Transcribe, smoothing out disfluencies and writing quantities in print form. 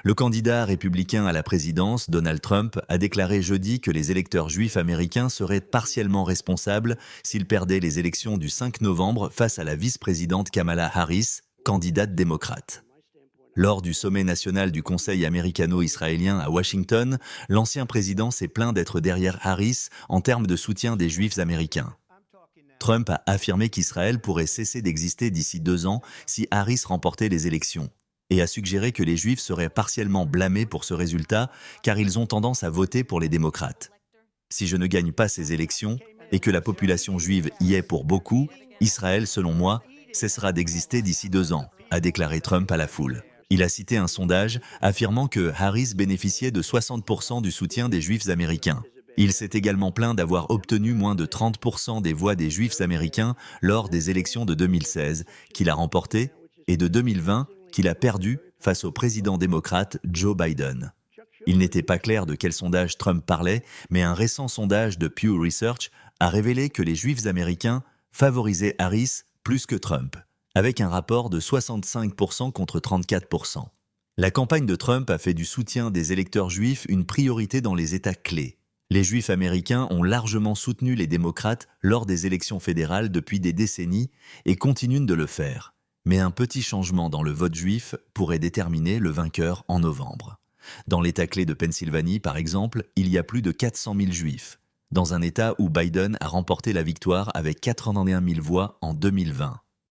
Le candidat républicain à la présidence, Donald Trump, a déclaré jeudi que les électeurs juifs américains seraient partiellement responsables s'ils perdaient les élections du 5 novembre face à la vice-présidente Kamala Harris, candidate démocrate. Lors du sommet national du Conseil américano-israélien à Washington, l'ancien président s'est plaint d'être derrière Harris en termes de soutien des Juifs américains. Trump a affirmé qu'Israël pourrait cesser d'exister d'ici 2 ans si Harris remportait les élections, et a suggéré que les Juifs seraient partiellement blâmés pour ce résultat car ils ont tendance à voter pour les démocrates. Si je ne gagne pas ces élections, et que la population juive y est pour beaucoup, Israël, selon moi, cessera d'exister d'ici 2 ans, a déclaré Trump à la foule. Il a cité un sondage affirmant que Harris bénéficiait de 60% du soutien des Juifs américains. Il s'est également plaint d'avoir obtenu moins de 30% des voix des Juifs américains lors des élections de 2016, qu'il a remportées, et de 2020, qu'il a perdu face au président démocrate Joe Biden. Il n'était pas clair de quel sondage Trump parlait, mais un récent sondage de Pew Research a révélé que les Juifs américains favorisaient Harris plus que Trump, avec un rapport de 65% contre 34%. La campagne de Trump a fait du soutien des électeurs juifs une priorité dans les États clés. Les Juifs américains ont largement soutenu les démocrates lors des élections fédérales depuis des décennies et continuent de le faire. Mais un petit changement dans le vote juif pourrait déterminer le vainqueur en novembre. Dans l'État clé de Pennsylvanie, par exemple, il y a plus de 400 000 Juifs, dans un État où Biden a remporté la victoire avec 81 000 voix en 2020.